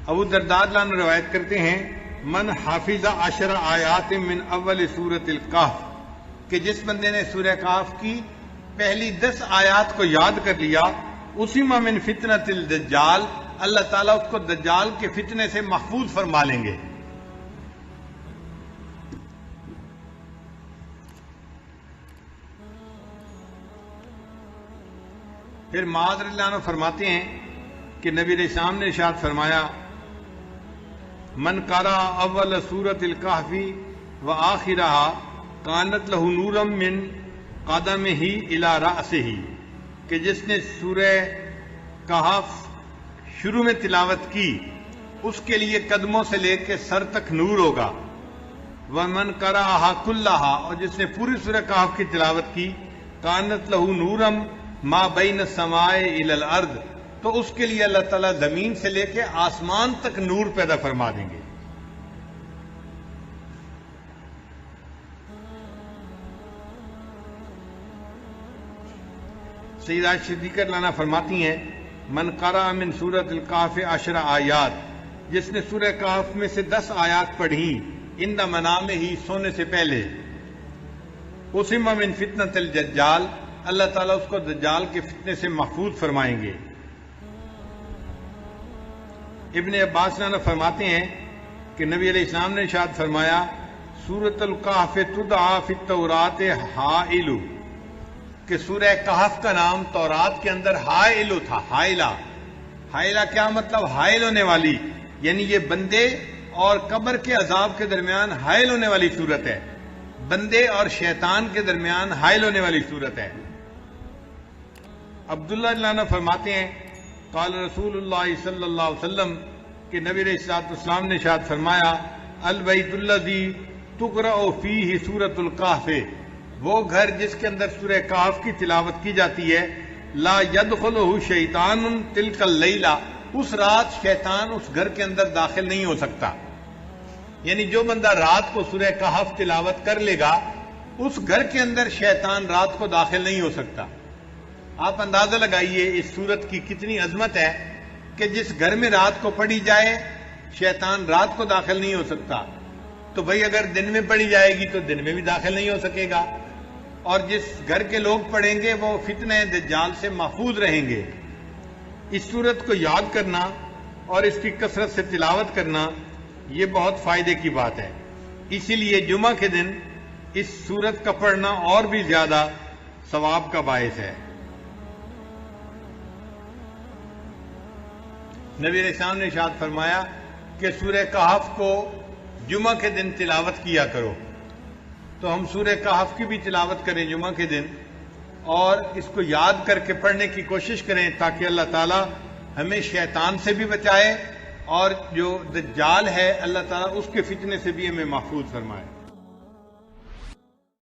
ابو درداء عنہ روایت کرتے ہیں من حافظ 10 آیات من اول سورۃ الکہف، کہ جس بندے نے سورہ کہف کی پہلی 10 آیات کو یاد کر لیا، اسی من فتنۃ الدجال، اللہ تعالیٰ اس کو دجال کے فتنے سے محفوظ فرما لیں گے۔ پھر معاذ رضی اللہ عنہ فرماتے ہیں کہ نبی علیہ السلام نے ارشاد فرمایا من قرأ اول سورۃ الکہف وآخرها کانت لہ نورا من قدمہ الی رأسہ، کہ جس نے سورہ کہف شروع میں تلاوت کی اس کے لیے قدموں سے لے کے سر تک نور ہوگا۔ ومن قرأها کلها، اور جس نے پوری سورہ کہف کی تلاوت کی، کانت لہ نورا ما بین السماء الی الارض، تو اس کے لیے اللہ تعالیٰ زمین سے لے کے آسمان تک نور پیدا فرما دیں گے۔ سیدہ صدیقہ رضی اللہ عنہا فرماتی ہیں من قرأ من سورۃ الکہف 10 آیات، جس نے سورہ کہف میں سے 10 آیات پڑھی عند منامہ، سونے سے پہلے، اسم من فتنۃ الدجال، اللہ تعالیٰ اس کو دجال کے فتنے سے محفوظ فرمائیں گے۔ ابن عباس رضی اللہ عنہ فرماتے ہیں کہ نبی علیہ السلام نے ارشاد فرمایا سورۃ الکہف تدعی فی التوراۃ حائل، کہ سورہ کہف کا نام تورات کے اندر حائل تھا۔ حائلہ کیا مطلب؟ حائل ہونے والی، یعنی یہ بندے اور قبر کے عذاب کے درمیان حائل ہونے والی صورت ہے، بندے اور شیطان کے درمیان حائل ہونے والی صورت ہے۔ عبداللہ رضی اللہ عنہ فرماتے ہیں قال رسول اللہ صلی اللہ علیہ وسلم، کہ نبی علیہ الصلوۃ والسلام نے ارشاد فرمایا البیت الذی تقرأ فیہ سورۃ الکہف، وہ گھر جس کے اندر سورہ کہف کی تلاوت کی جاتی ہے، لا یدخلہ شیطان تلک اللیلہ، اس رات شیطان اس گھر کے اندر داخل نہیں ہو سکتا۔ یعنی جو بندہ رات کو سورہ کہف تلاوت کر لے گا اس گھر کے اندر شیطان رات کو داخل نہیں ہو سکتا۔ آپ اندازہ لگائیے اس سورت کی کتنی عظمت ہے کہ جس گھر میں رات کو پڑھی جائے شیطان رات کو داخل نہیں ہو سکتا، تو بھئی اگر دن میں پڑھی جائے گی تو دن میں بھی داخل نہیں ہو سکے گا، اور جس گھر کے لوگ پڑھیں گے وہ فتنہ دجال سے محفوظ رہیں گے۔ اس سورت کو یاد کرنا اور اس کی کثرت سے تلاوت کرنا یہ بہت فائدے کی بات ہے، اسی لیے جمعہ کے دن اس سورت کا پڑھنا اور بھی زیادہ ثواب کا باعث ہے۔ نبی علیہ السلام نے ارشاد فرمایا کہ سورہ کہف کو جمعہ کے دن تلاوت کیا کرو، تو ہم سورہ کہف کی بھی تلاوت کریں جمعہ کے دن، اور اس کو یاد کر کے پڑھنے کی کوشش کریں تاکہ اللہ تعالیٰ ہمیں شیطان سے بھی بچائے اور جو دجال ہے اللہ تعالیٰ اس کے فتنے سے بھی ہمیں محفوظ فرمائے۔